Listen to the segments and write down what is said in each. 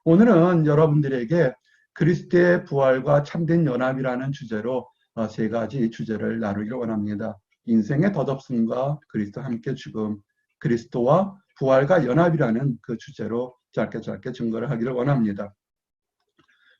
오늘은 여러분들에게 그리스도의 부활과 참된 연합이라는 주제로 세 가지 주제를 나누기를 원합니다. 인생의 덧없음과 그리스도 함께 죽음, 그리스도와 부활과 연합이라는 그 주제로 짧게 증거를 하기를 원합니다.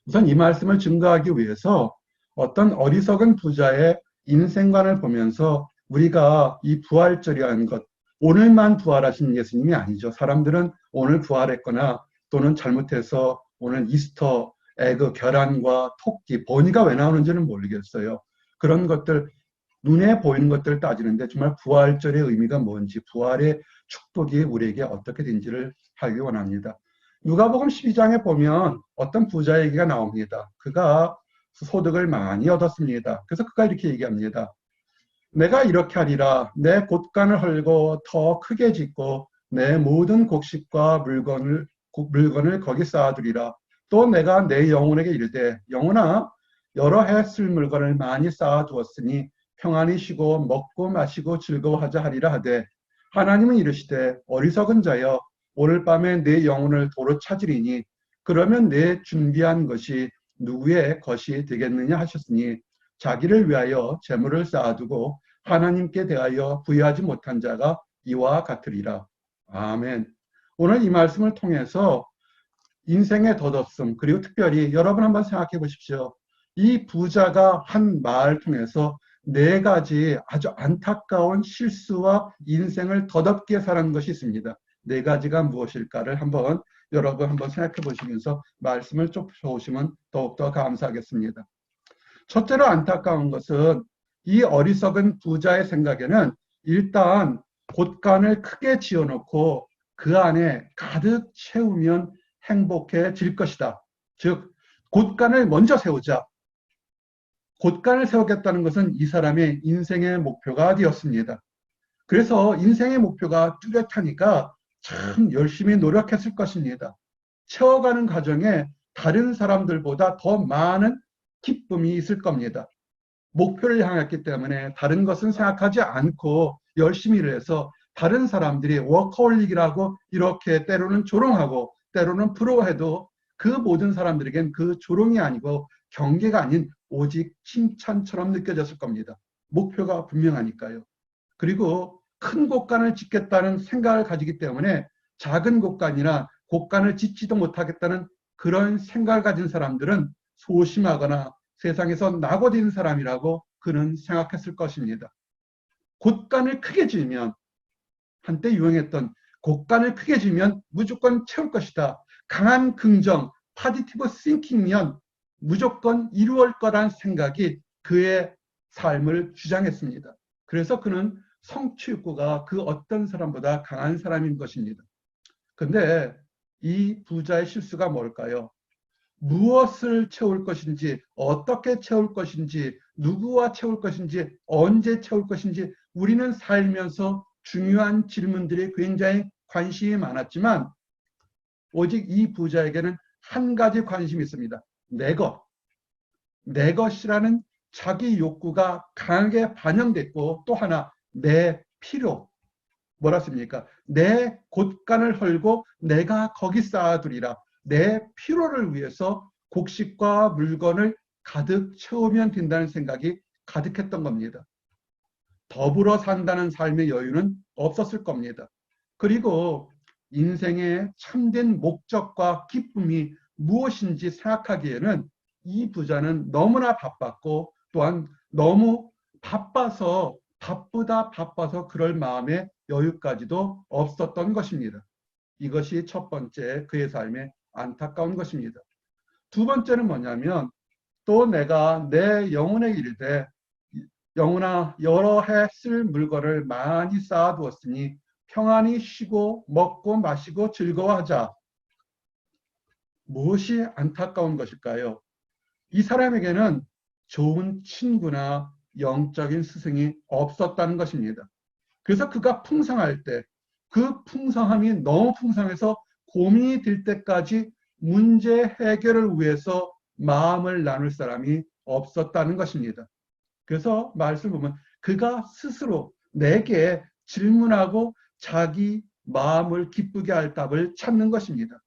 우선 이 말씀을 증거하기 위해서 어떤 어리석은 부자의 인생관을 보면서 우리가 이 부활절이라는 것, 오늘만 부활하신 예수님이 아니죠. 사람들은 오늘 부활했거나 또는 잘못해서 오늘 이스터 에그, 계란과 토끼, 버니가 왜 나오는지는 모르겠어요. 그런 것들, 눈에 보이는 것들을 따지는데 정말 부활절의 의미가 뭔지, 부활의 축복이 우리에게 어떻게 된지를 알기 원합니다. 누가복음 12장에 보면 어떤 부자 얘기가 나옵니다. 그가 소득을 많이 얻었습니다. 그래서 그가 이렇게 얘기합니다. 내가 이렇게 하리라. 내 곳간을 헐고 더 크게 짓고 내 모든 곡식과 물건을 거기 쌓아두리라. 또 내가 내 영혼에게 이르되 영혼아 여러 해 쓸 물건을 많이 쌓아두었으니 평안히 쉬고 먹고 마시고 즐거워하자 하리라 하되 하나님은 이르시되 어리석은 자여 오늘 밤에 내 영혼을 도로 찾으리니 그러면 내 준비한 것이 누구의 것이 되겠느냐 하셨으니 자기를 위하여 재물을 쌓아두고 하나님께 대하여 부여하지 못한 자가 이와 같으리라. 아멘. 오늘 이 말씀을 통해서 인생의 덧없음, 그리고 특별히 여러분 한번 생각해 보십시오. 이 부자가 한 말을 통해서 네 가지 아주 안타까운 실수와 인생을 덧없게 살은 것이 있습니다. 네 가지가 무엇일까를 여러분 한번 생각해 보시면서 말씀을 좁혀오시면 더욱더 감사하겠습니다. 첫째로 안타까운 것은 이 어리석은 부자의 생각에는 일단 곳간을 크게 지어놓고 그 안에 가득 채우면 행복해질 것이다. 즉 곳간을 먼저 세우자. 곳간을 세우겠다는 것은 이 사람의 인생의 목표가 되었습니다. 그래서 인생의 목표가 뚜렷하니까 참 열심히 노력했을 것입니다. 채워가는 과정에 다른 사람들보다 더 많은 기쁨이 있을 겁니다. 목표를 향했기 때문에 다른 것은 생각하지 않고 열심히 일해서 다른 사람들이 워커홀릭이라고 이렇게 때로는 조롱하고 때로는 부러워해도 그 모든 사람들에겐 그 조롱이 아니고 경계가 아닌 오직 칭찬처럼 느껴졌을 겁니다. 목표가 분명하니까요. 그리고 큰 곳간을 짓겠다는 생각을 가지기 때문에 작은 곳간이나 곳간을 짓지도 못하겠다는 그런 생각을 가진 사람들은 소심하거나 세상에서 낙오된 사람이라고 그는 생각했을 것입니다. 곳간을 크게 지으면 한때 유행했던 곳간을 크게 지으면 무조건 채울 것이다. 강한 긍정, 파지티브 싱킹이면 무조건 이루어질 거란 생각이 그의 삶을 주장했습니다. 그래서 그는 성취욕구가 그 어떤 사람보다 강한 사람인 것입니다. 그런데 이 부자의 실수가 뭘까요? 무엇을 채울 것인지, 어떻게 채울 것인지, 누구와 채울 것인지, 언제 채울 것인지 우리는 살면서 중요한 질문들이 굉장히 관심이 많았지만 오직 이 부자에게는 한 가지 관심이 있습니다. 내 것. 내 것이라는 자기 욕구가 강하게 반영됐고 또 하나 내 필요. 뭐라 씁니까? 내 곳간을 헐고 내가 거기 쌓아두리라. 내 필요를 위해서 곡식과 물건을 가득 채우면 된다는 생각이 가득했던 겁니다. 더불어 산다는 삶의 여유는 없었을 겁니다. 그리고 인생의 참된 목적과 기쁨이 무엇인지 생각하기에는 이 부자는 너무나 바빴고 또한 너무 바빠서 그럴 마음의 여유까지도 없었던 것입니다. 이것이 첫 번째 그의 삶의 안타까운 것입니다. 두 번째는 뭐냐면 또 내가 내 영혼에게 이르되 영혼아 여러 해 쓸 물건을 많이 쌓아두었으니 평안히 쉬고 먹고 마시고 즐거워하자. 무엇이 안타까운 것일까요? 이 사람에게는 좋은 친구나 영적인 스승이 없었다는 것입니다. 그래서 그가 풍성할 때 그 풍성함이 너무 풍성해서 고민이 될 때까지 문제 해결을 위해서 마음을 나눌 사람이 없었다는 것입니다. 그래서 말씀을 보면 그가 스스로 내게 질문하고 자기 마음을 기쁘게 할 답을 찾는 것입니다.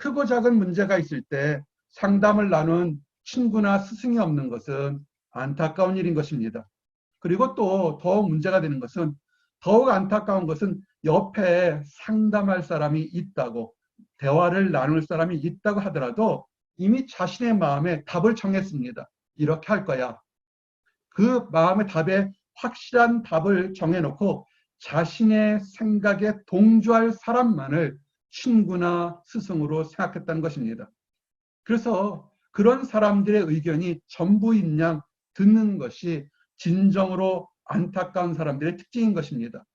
크고 작은 문제가 있을 때 상담을 나눈 친구나 스승이 없는 것은 안타까운 일인 것입니다. 그리고 또 더 문제가 되는 것은, 더욱 안타까운 것은 옆에 상담할 사람이 있다고, 대화를 나눌 사람이 있다고 하더라도 이미 자신의 마음에 답을 정했습니다. 이렇게 할 거야. 그 마음의 답에 확실한 답을 정해놓고 자신의 생각에 동조할 사람만을 친구나 스승으로 생각했다는 것입니다. 그래서 그런 사람들의 의견이 전부인 양 듣는 것이 진정으로 안타까운 사람들의 특징인 것입니다.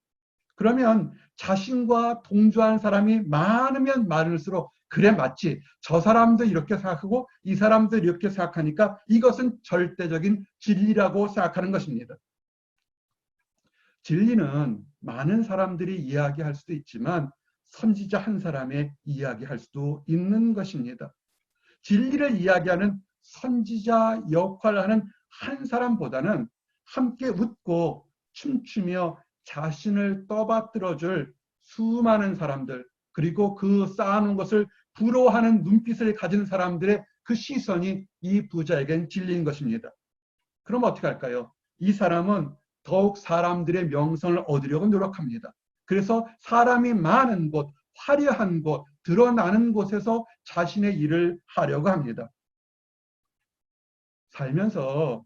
그러면 자신과 동조한 사람이 많으면 많을수록 그래 맞지. 저 사람도 이렇게 생각하고 이 사람도 이렇게 생각하니까 이것은 절대적인 진리라고 생각하는 것입니다. 진리는 많은 사람들이 이야기할 수도 있지만 선지자 한 사람의 이야기할 수도 있는 것입니다. 진리를 이야기하는 선지자 역할을 하는 한 사람보다는 함께 웃고 춤추며 자신을 떠받들어줄 수많은 사람들, 그리고 그 쌓아놓은 것을 부러워하는 눈빛을 가진 사람들의 그 시선이 이 부자에겐 진리인 것입니다. 그럼 어떻게 할까요? 이 사람은 더욱 사람들의 명성을 얻으려고 노력합니다. 그래서 사람이 많은 곳, 화려한 곳, 드러나는 곳에서 자신의 일을 하려고 합니다. 살면서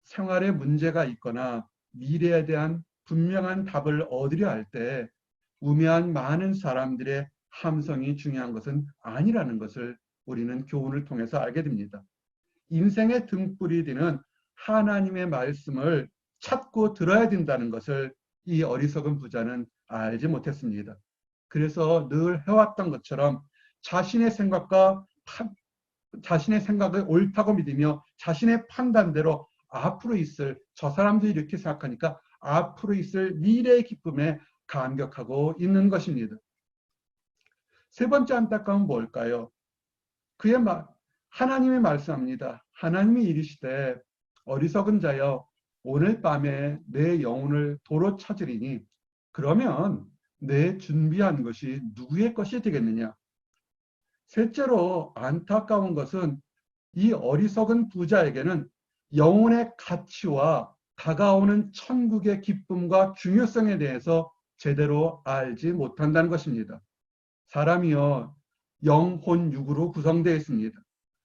생활에 문제가 있거나 미래에 대한 분명한 답을 얻으려 할 때 우매한 많은 사람들의 함성이 중요한 것은 아니라는 것을 우리는 교훈을 통해서 알게 됩니다. 인생의 등불이 되는 하나님의 말씀을 찾고 들어야 된다는 것을 이 어리석은 부자는 알지 못했습니다. 그래서 늘 해왔던 것처럼 자신의 생각을 옳다고 믿으며 자신의 판단대로 앞으로 있을, 저 사람들이 이렇게 생각하니까 앞으로 있을 미래의 기쁨에 감격하고 있는 것입니다. 세 번째 안타까움은 뭘까요? 하나님의 말씀합니다. 하나님이 이르시되 어리석은 자여 오늘 밤에 내 영혼을 도로 찾으리니 그러면 내 준비한 것이 누구의 것이 되겠느냐. 셋째로 안타까운 것은 이 어리석은 부자에게는 영혼의 가치와 다가오는 천국의 기쁨과 중요성에 대해서 제대로 알지 못한다는 것입니다. 사람이요 영, 혼, 육으로 구성되어 있습니다.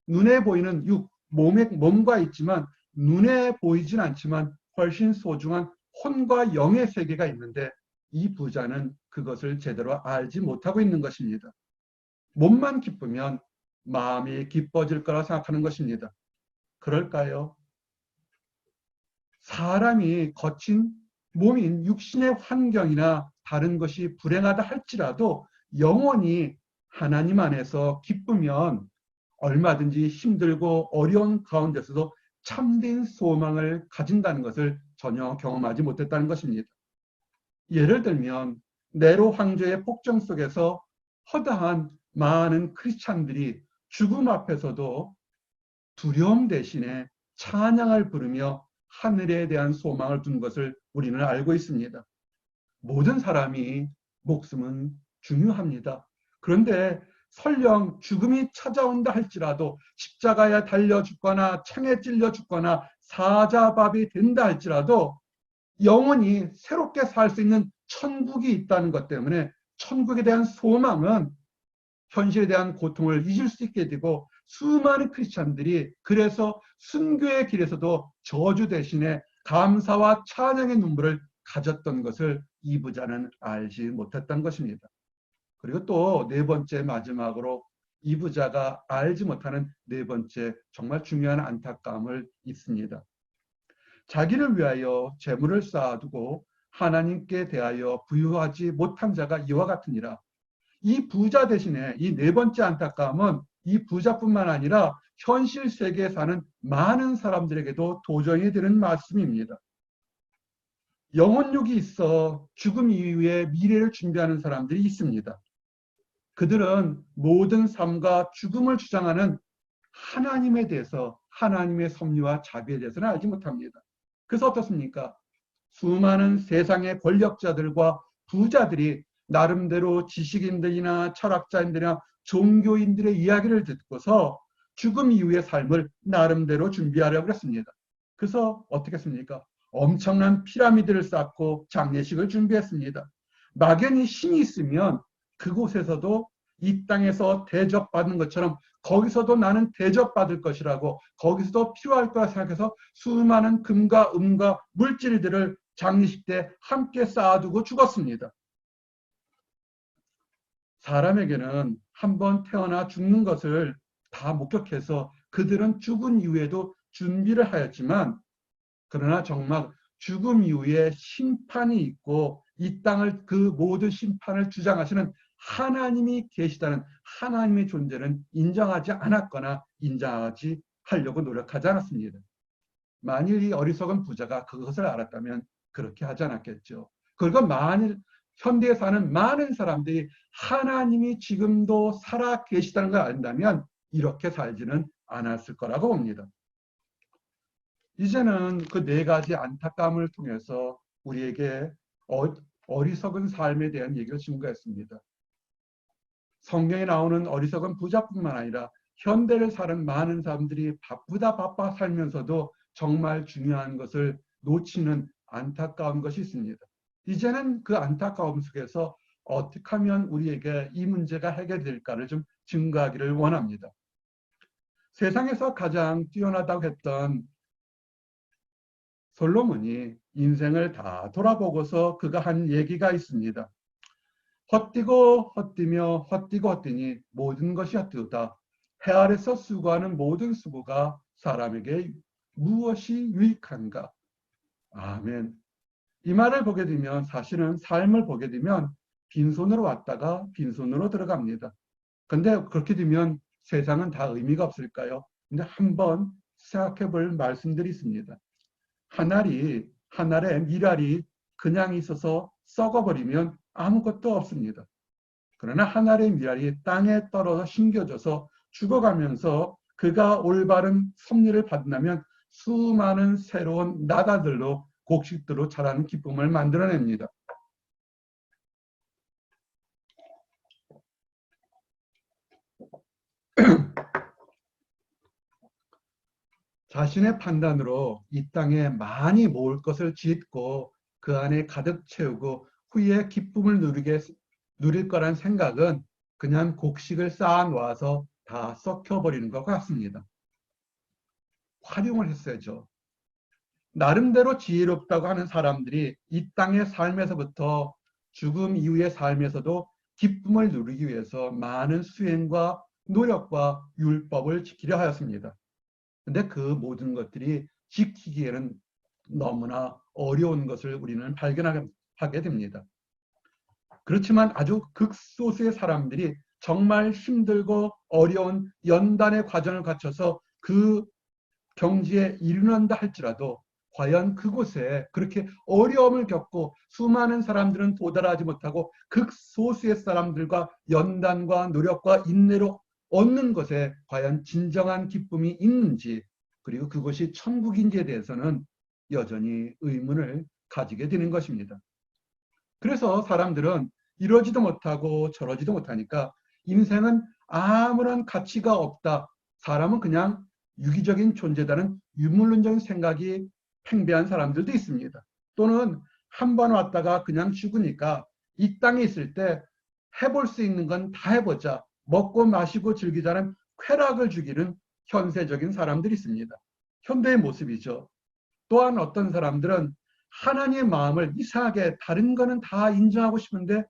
눈에 보이는 육, 몸과 있지만 눈에 보이진 않지만 훨씬 소중한 혼과 영의 세계가 있는데 이 부자는 그것을 제대로 알지 못하고 있는 것입니다. 몸만 기쁘면 마음이 기뻐질 거라 생각하는 것입니다. 그럴까요? 사람이 거친 몸인 육신의 환경이나 다른 것이 불행하다 할지라도 영원히 하나님 안에서 기쁘면 얼마든지 힘들고 어려운 가운데서도 참된 소망을 가진다는 것을 전혀 경험하지 못했다는 것입니다. 예를 들면 네로 황제의 폭정 속에서 허다한 많은 크리스찬들이 죽음 앞에서도 두려움 대신에 찬양을 부르며 하늘에 대한 소망을 둔 것을 우리는 알고 있습니다. 모든 사람이 목숨은 중요합니다. 그런데 설령 죽음이 찾아온다 할지라도 십자가에 달려 죽거나 창에 찔려 죽거나 사자밥이 된다 할지라도 영원히 새롭게 살 수 있는 천국이 있다는 것 때문에 천국에 대한 소망은 현실에 대한 고통을 잊을 수 있게 되고 수많은 크리스찬들이 그래서 순교의 길에서도 저주 대신에 감사와 찬양의 눈물을 가졌던 것을 이 부자는 알지 못했던 것입니다. 그리고 또 네 번째 마지막으로 이 부자가 알지 못하는 네 번째 정말 중요한 안타까움을 있습니다. 자기를 위하여 재물을 쌓아두고 하나님께 대하여 부유하지 못한 자가 이와 같으니라. 이 부자 대신에 이 네 번째 안타까움은 이 부자뿐만 아니라 현실 세계에 사는 많은 사람들에게도 도전이 되는 말씀입니다. 영혼육이 있어 죽음 이후에 미래를 준비하는 사람들이 있습니다. 그들은 모든 삶과 죽음을 주장하는 하나님에 대해서, 하나님의 섭리와 자비에 대해서는 알지 못합니다. 그래서 어떻습니까? 수많은 세상의 권력자들과 부자들이 나름대로 지식인들이나 철학자인들이나 종교인들의 이야기를 듣고서 죽음 이후의 삶을 나름대로 준비하려고 했습니다. 그래서 어떻게 했습니까? 엄청난 피라미드를 쌓고 장례식을 준비했습니다. 막연히 신이 있으면 그곳에서도 이 땅에서 대접받는 것처럼 거기서도 나는 대접받을 것이라고, 거기서도 필요할 거라 생각해서 수많은 금과 은과 물질들을 장례식 때 함께 쌓아두고 죽었습니다. 사람에게는 한번 태어나 죽는 것을 다 목격해서 그들은 죽은 이후에도 준비를 하였지만, 그러나 정말 죽음 이후에 심판이 있고 이 땅을 그 모든 심판을 주장하시는 하나님이 계시다는 하나님의 존재는 인정하지 않았거나 인정하지 하려고 노력하지 않았습니다. 만일 이 어리석은 부자가 그것을 알았다면 그렇게 하지 않았겠죠. 그리고 만일 현대에 사는 많은 사람들이 하나님이 지금도 살아 계시다는 걸 안다면 이렇게 살지는 않았을 거라고 봅니다. 이제는 그 네 가지 안타까움을 통해서 우리에게 어리석은 삶에 대한 얘기를 증거했습니다. 성경에 나오는 어리석은 부자뿐만 아니라 현대를 사는 많은 사람들이 바빠 살면서도 정말 중요한 것을 놓치는 안타까운 것이 있습니다. 이제는 그 안타까움 속에서 어떻게 하면 우리에게 이 문제가 해결될까를 좀 증거하기를 원합니다. 세상에서 가장 뛰어나다고 했던 솔로몬이 인생을 다 돌아보고서 그가 한 얘기가 있습니다. 헛디고 헛디며 헛디고 헛디니 모든 것이 헛디다. 해 아래서 수고하는 모든 수고가 사람에게 무엇이 유익한가? 아멘. 이 말을 보게 되면, 사실은 삶을 보게 되면 빈손으로 왔다가 빈손으로 들어갑니다. 근데 그렇게 되면 세상은 다 의미가 없을까요? 근데 한번 생각해 볼 말씀들이 있습니다. 하늘의 미랄이 그냥 있어서 썩어버리면 아무것도 없습니다. 그러나 하늘의 미랄이 땅에 떨어져 심겨져서 죽어가면서 그가 올바른 섭리를 받는다면 수많은 새로운 나다들로 곡식들로 자라는 기쁨을 만들어냅니다. 자신의 판단으로 이 땅에 많이 모을 것을 짓고 그 안에 가득 채우고 후에 기쁨을 누릴 거란 생각은 그냥 곡식을 쌓아 놓아서 다 썩혀버리는 것 같습니다. 활용을 했어야죠. 나름대로 지혜롭다고 하는 사람들이 이 땅의 삶에서부터 죽음 이후의 삶에서도 기쁨을 누리기 위해서 많은 수행과 노력과 율법을 지키려 하였습니다. 근데 그 모든 것들이 지키기에는 너무나 어려운 것을 우리는 발견하게 됩니다. 그렇지만 아주 극소수의 사람들이 정말 힘들고 어려운 연단의 과정을 거쳐서 그 경지에 이르는다 할지라도 과연 그곳에 그렇게 어려움을 겪고 수많은 사람들은 도달하지 못하고 극소수의 사람들과 연단과 노력과 인내로 얻는 것에 과연 진정한 기쁨이 있는지, 그리고 그것이 천국인지에 대해서는 여전히 의문을 가지게 되는 것입니다. 그래서 사람들은 이러지도 못하고 저러지도 못하니까 인생은 아무런 가치가 없다, 사람은 그냥 유기적인 존재다는 유물론적인 생각이 팽배한 사람들도 있습니다. 또는 한 번 왔다가 그냥 죽으니까 이 땅에 있을 때 해볼 수 있는 건 다 해보자, 먹고 마시고 즐기자는 쾌락을 죽이는 현세적인 사람들이 있습니다. 현대의 모습이죠. 또한 어떤 사람들은 하나님의 마음을 이상하게 다른 거는 다 인정하고 싶은데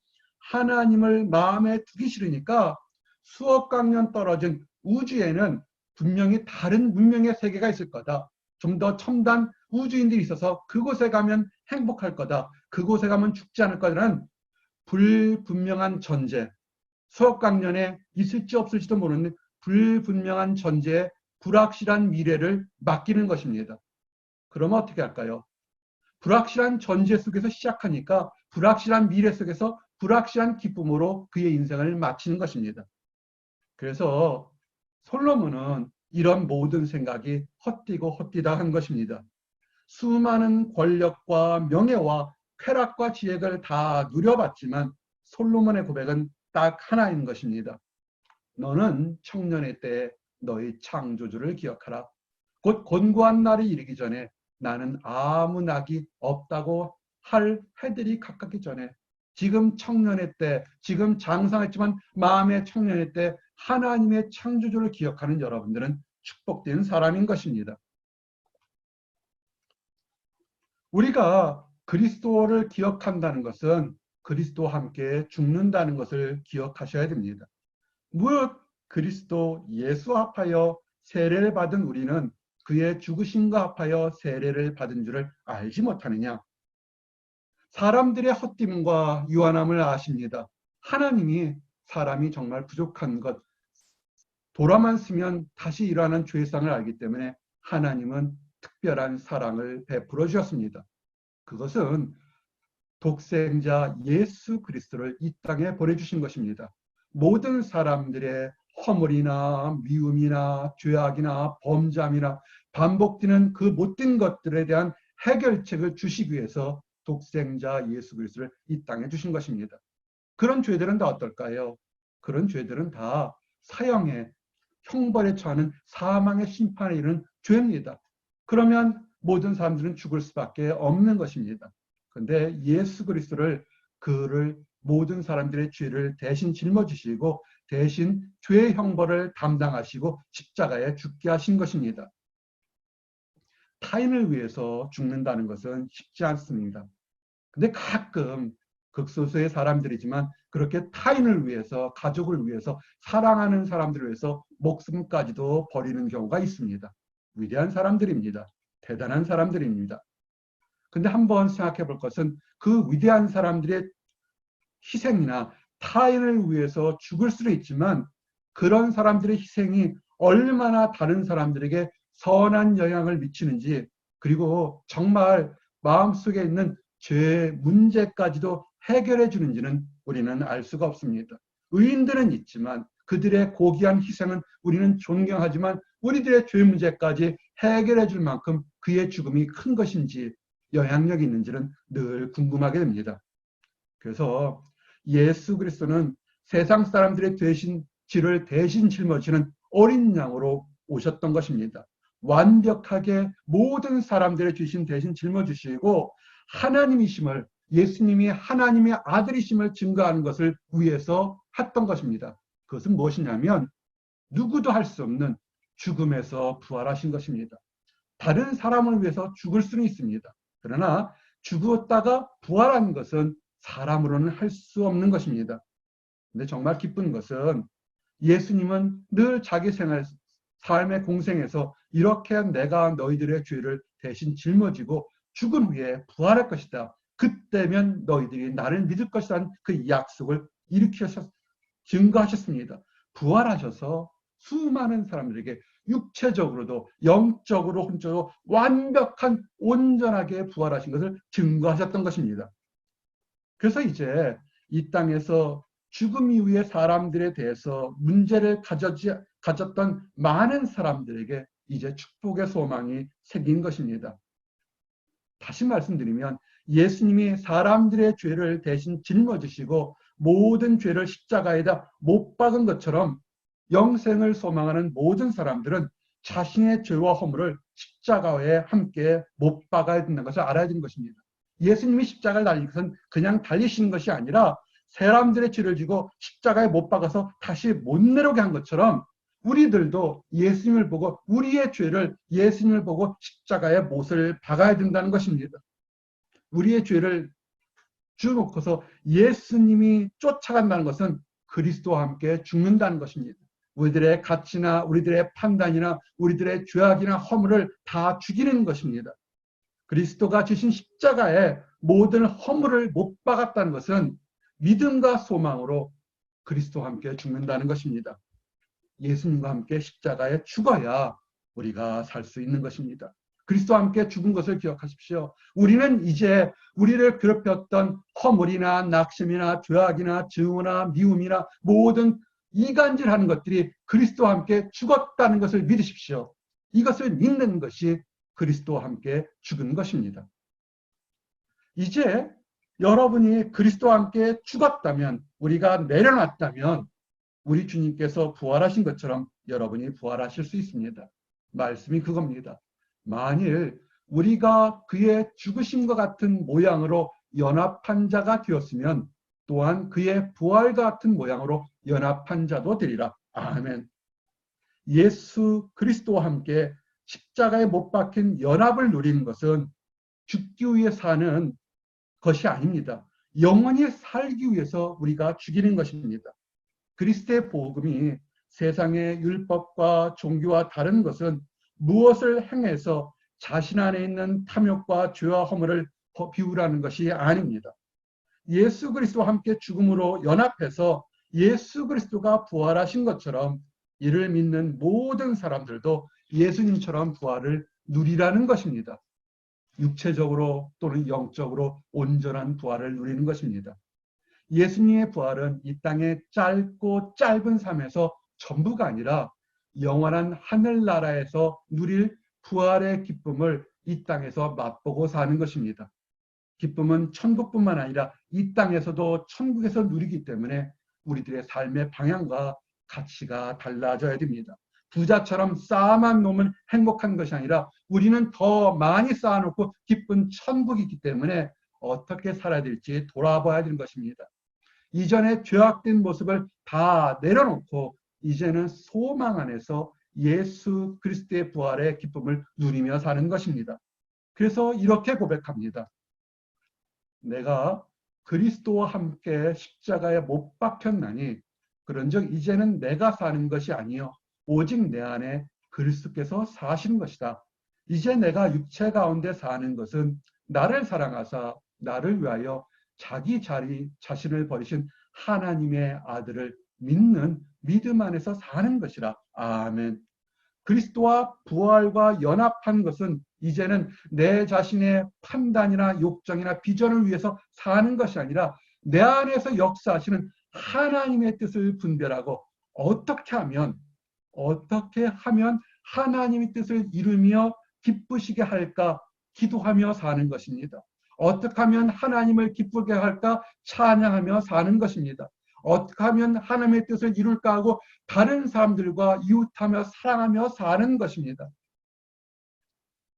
하나님을 마음에 두기 싫으니까 수억 광년 떨어진 우주에는 분명히 다른 문명의 세계가 있을 거다. 좀 더 첨단 우주인들이 있어서 그곳에 가면 행복할 거다. 그곳에 가면 죽지 않을 거라는 불분명한 전제, 수억 광년에 있을지 없을지도 모르는 불분명한 전제에 불확실한 미래를 맡기는 것입니다. 그러면 어떻게 할까요? 불확실한 전제 속에서 시작하니까 불확실한 미래 속에서 불확실한 기쁨으로 그의 인생을 마치는 것입니다. 그래서 솔로몬은 이런 모든 생각이 헛디고 헛디다 한 것입니다. 수많은 권력과 명예와 쾌락과 지혜를 다 누려봤지만 솔로몬의 고백은 딱 하나인 것입니다. 너는 청년의 때 너희 창조주를 기억하라. 곧 곤고한 날이 이르기 전에 나는 아무 낙이 없다고 할 해들이 가깝기 전에 지금 청년의 때, 지금 장성했지만 마음의 청년의 때 하나님의 창조주를 기억하는 여러분들은 축복된 사람인 것입니다. 우리가 그리스도를 기억한다는 것은 그리스도와 함께 죽는다는 것을 기억하셔야 됩니다. 무릇 그리스도 예수 합하여 세례를 받은 우리는 그의 죽으심과 합하여 세례를 받은 줄을 알지 못하느냐. 사람들의 헛됨과 유한함을 아십니다. 하나님이 사람이 정말 부족한 것, 돌아만 쓰면 다시 일어나는 죄상을 알기 때문에 하나님은 특별한 사랑을 베풀어 주셨습니다. 그것은 독생자 예수 그리스도를 이 땅에 보내주신 것입니다. 모든 사람들의 허물이나 미움이나 죄악이나 범죄함이나 반복되는 그 못된 것들에 대한 해결책을 주시기 위해서 독생자 예수 그리스도를 이 땅에 주신 것입니다. 그런 죄들은 다 어떨까요? 그런 죄들은 다 사형의 형벌에 처하는 사망의 심판에 이르는 죄입니다. 그러면 모든 사람들은 죽을 수밖에 없는 것입니다. 그런데 예수 그리스도를 그를 모든 사람들의 죄를 대신 짊어지시고 대신 죄의 형벌을 담당하시고 십자가에 죽게 하신 것입니다. 타인을 위해서 죽는다는 것은 쉽지 않습니다. 근데 가끔 극소수의 사람들이지만 그렇게 타인을 위해서, 가족을 위해서, 사랑하는 사람들을 위해서 목숨까지도 버리는 경우가 있습니다. 위대한 사람들입니다. 대단한 사람들입니다. 근데 한번 생각해 볼 것은 그 위대한 사람들의 희생이나 타인을 위해서 죽을 수도 있지만 그런 사람들의 희생이 얼마나 다른 사람들에게 선한 영향을 미치는지, 그리고 정말 마음속에 있는 죄의 문제까지도 해결해 주는지는 우리는 알 수가 없습니다. 의인들은 있지만 그들의 고귀한 희생은 우리는 존경하지만 우리들의 죄 문제까지 해결해 줄 만큼 그의 죽음이 큰 것인지 영향력이 있는지는 늘 궁금하게 됩니다. 그래서 예수 그리스도는 세상 사람들의 죄를 대신 짊어지는 어린 양으로 오셨던 것입니다. 완벽하게 모든 사람들의 죄신 대신 짊어지시고 하나님이심을, 예수님이 하나님의 아들이심을 증거하는 것을 위해서 했던 것입니다. 그것은 무엇이냐면 누구도 할 수 없는 죽음에서 부활하신 것입니다. 다른 사람을 위해서 죽을 수는 있습니다. 그러나 죽었다가 부활한 것은 사람으로는 할 수 없는 것입니다. 근데 정말 기쁜 것은 예수님은 늘 자기 삶의 공생에서 이렇게 내가 너희들의 죄를 대신 짊어지고 죽은 후에 부활할 것이다. 그때면 너희들이 나를 믿을 것이라는 그 약속을 증거하셨습니다. 부활하셔서 수많은 사람들에게 육체적으로도 영적으로 혼적으로 완벽한 온전하게 부활하신 것을 증거하셨던 것입니다. 그래서 이제 이 땅에서 죽음 이후의 사람들에 대해서 문제를 가졌던 많은 사람들에게 이제 축복의 소망이 생긴 것입니다. 다시 말씀드리면 예수님이 사람들의 죄를 대신 짊어지시고 모든 죄를 십자가에다 못 박은 것처럼 영생을 소망하는 모든 사람들은 자신의 죄와 허물을 십자가에 함께 못 박아야 된다는 것을 알아야 되는 것입니다. 예수님이 십자가를 달린 것은 그냥 달리시는 것이 아니라 사람들의 죄를 지고 십자가에 못 박아서 다시 못 내려오게 한 것처럼 우리들도 예수님을 보고 우리의 죄를 예수님을 보고 십자가에 못을 박아야 된다는 것입니다. 우리의 죄를 주놓고서 예수님이 쫓아간다는 것은 그리스도와 함께 죽는다는 것입니다. 우리들의 가치나 우리들의 판단이나 우리들의 죄악이나 허물을 다 죽이는 것입니다. 그리스도가 지신 십자가에 모든 허물을 못 박았다는 것은 믿음과 소망으로 그리스도와 함께 죽는다는 것입니다. 예수님과 함께 십자가에 죽어야 우리가 살 수 있는 것입니다. 그리스도와 함께 죽은 것을 기억하십시오. 우리는 이제 우리를 괴롭혔던 허물이나 낙심이나 죄악이나 증오나 미움이나 모든 이간질하는 것들이 그리스도와 함께 죽었다는 것을 믿으십시오. 이것을 믿는 것이 그리스도와 함께 죽은 것입니다. 이제 여러분이 그리스도와 함께 죽었다면, 우리가 내려놨다면 우리 주님께서 부활하신 것처럼 여러분이 부활하실 수 있습니다. 말씀이 그겁니다. 만일 우리가 그의 죽으심과 같은 모양으로 연합한 자가 되었으면 또한 그의 부활과 같은 모양으로 연합한 자도 되리라. 아멘. 예수 그리스도와 함께 십자가에 못 박힌 연합을 누리는 것은 죽기 위해 사는 것이 아닙니다. 영원히 살기 위해서 우리가 죽이는 것입니다. 그리스도의 복음이 세상의 율법과 종교와 다른 것은 무엇을 행해서 자신 안에 있는 탐욕과 죄와 허물을 비우라는 것이 아닙니다. 예수 그리스도와 함께 죽음으로 연합해서 예수 그리스도가 부활하신 것처럼 이를 믿는 모든 사람들도 예수님처럼 부활을 누리라는 것입니다. 육체적으로 또는 영적으로 온전한 부활을 누리는 것입니다. 예수님의 부활은 이 땅의 짧고 짧은 삶에서 전부가 아니라 영원한 하늘나라에서 누릴 부활의 기쁨을 이 땅에서 맛보고 사는 것입니다. 기쁨은 천국뿐만 아니라 이 땅에서도 천국에서 누리기 때문에 우리들의 삶의 방향과 가치가 달라져야 됩니다. 부자처럼 쌓아만 놓으면 행복한 것이 아니라 우리는 더 많이 쌓아놓고 기쁜 천국이 있기 때문에 어떻게 살아야 될지 돌아봐야 되는 것입니다. 이전에 죄악된 모습을 다 내려놓고 이제는 소망 안에서 예수 그리스도의 부활의 기쁨을 누리며 사는 것입니다. 그래서 이렇게 고백합니다. 내가 그리스도와 함께 십자가에 못 박혔나니 그런즉 이제는 내가 사는 것이 아니요 오직 내 안에 그리스도께서 사시는 것이다. 이제 내가 육체 가운데 사는 것은 나를 사랑하사 나를 위하여 자기 자신을 버리신 하나님의 아들을 믿는 믿음 안에서 사는 것이라. 아멘. 그리스도와 부활과 연합한 것은 이제는 내 자신의 판단이나 욕정이나 비전을 위해서 사는 것이 아니라 내 안에서 역사하시는 하나님의 뜻을 분별하고 어떻게 하면 하나님의 뜻을 이루며 기쁘시게 할까 기도하며 사는 것입니다. 어떻게 하면 하나님을 기쁘게 할까 찬양하며 사는 것입니다. 어떻게 하면 하나님의 뜻을 이룰까 하고 다른 사람들과 이웃하며 사랑하며 사는 것입니다.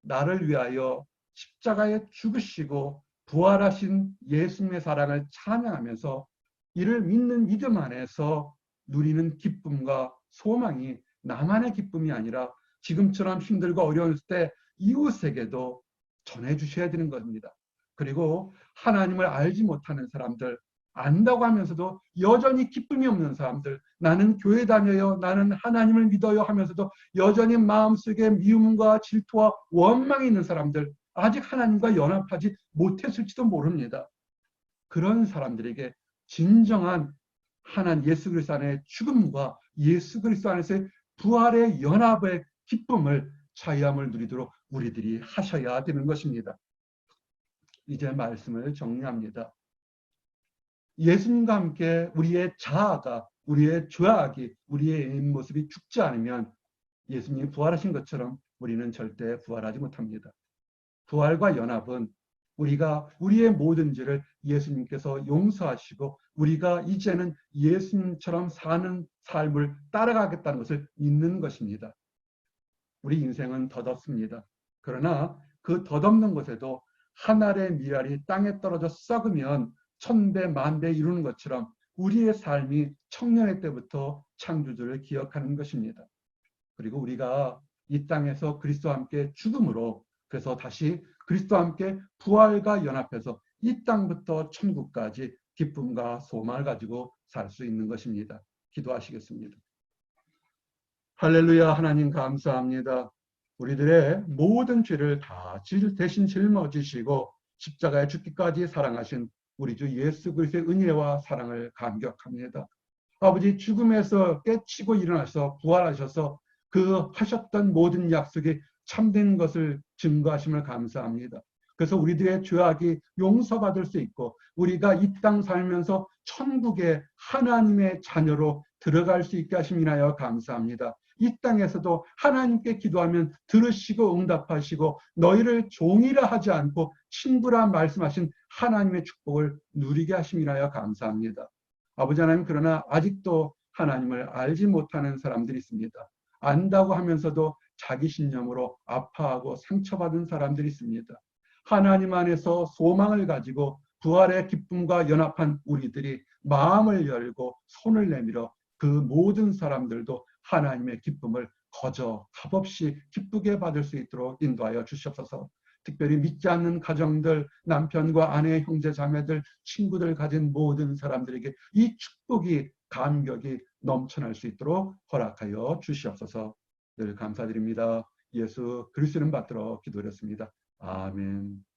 나를 위하여 십자가에 죽으시고 부활하신 예수님의 사랑을 찬양하면서 이를 믿는 믿음 안에서 누리는 기쁨과 소망이 나만의 기쁨이 아니라 지금처럼 힘들고 어려울 때 이웃에게도 전해주셔야 되는 겁니다. 그리고 하나님을 알지 못하는 사람들, 안다고 하면서도 여전히 기쁨이 없는 사람들, 나는 교회 다녀요, 나는 하나님을 믿어요 하면서도 여전히 마음속에 미움과 질투와 원망이 있는 사람들, 아직 하나님과 연합하지 못했을지도 모릅니다. 그런 사람들에게 진정한 하나님 예수 그리스도 안의 죽음과 예수 그리스도 안에서의 부활의 연합의 기쁨을 자유함을 누리도록 우리들이 하셔야 되는 것입니다. 이제 말씀을 정리합니다. 예수님과 함께 우리의 자아가, 우리의 죄악이, 우리의 모습이 죽지 않으면 예수님이 부활하신 것처럼 우리는 절대 부활하지 못합니다. 부활과 연합은 우리가 우리의 모든 죄를 예수님께서 용서하시고 우리가 이제는 예수님처럼 사는 삶을 따라가겠다는 것을 믿는 것입니다. 우리 인생은 덧없습니다. 그러나 그 덧없는 것에도 한 알의 밀알이 땅에 떨어져 썩으면 천배 만배 이루는 것처럼 우리의 삶이 청년의 때부터 창조주를 기억하는 것입니다. 그리고 우리가 이 땅에서 그리스도와 함께 죽음으로 그래서 다시 그리스도와 함께 부활과 연합해서 이 땅부터 천국까지 기쁨과 소망을 가지고 살 수 있는 것입니다. 기도하시겠습니다. 할렐루야. 하나님 감사합니다. 우리들의 모든 죄를 다 대신 짊어지시고 십자가에 죽기까지 사랑하신 우리 주 예수 그리스도의 은혜와 사랑을 감격합니다. 아버지 죽음에서 깨치고 일어나서 부활하셔서 그 하셨던 모든 약속이 참된 것을 증거하심을 감사합니다. 그래서 우리들의 죄악이 용서받을 수 있고 우리가 이 땅 살면서 천국의 하나님의 자녀로 들어갈 수 있게 하심이나여 감사합니다. 이 땅에서도 하나님께 기도하면 들으시고 응답하시고 너희를 종이라 하지 않고 친구라 말씀하신 하나님의 축복을 누리게 하심이라여 감사합니다. 아버지 하나님, 그러나 아직도 하나님을 알지 못하는 사람들이 있습니다. 안다고 하면서도 자기 신념으로 아파하고 상처받은 사람들이 있습니다. 하나님 안에서 소망을 가지고 부활의 기쁨과 연합한 우리들이 마음을 열고 손을 내밀어 그 모든 사람들도 하나님의 기쁨을 거저 값없이 기쁘게 받을 수 있도록 인도하여 주시옵소서. 특별히 믿지 않는 가정들, 남편과 아내, 형제, 자매들, 친구들 가진 모든 사람들에게 이 축복이, 감격이 넘쳐날 수 있도록 허락하여 주시옵소서. 늘 감사드립니다. 예수 그리스도는 받들어 기도드렸습니다. 아멘.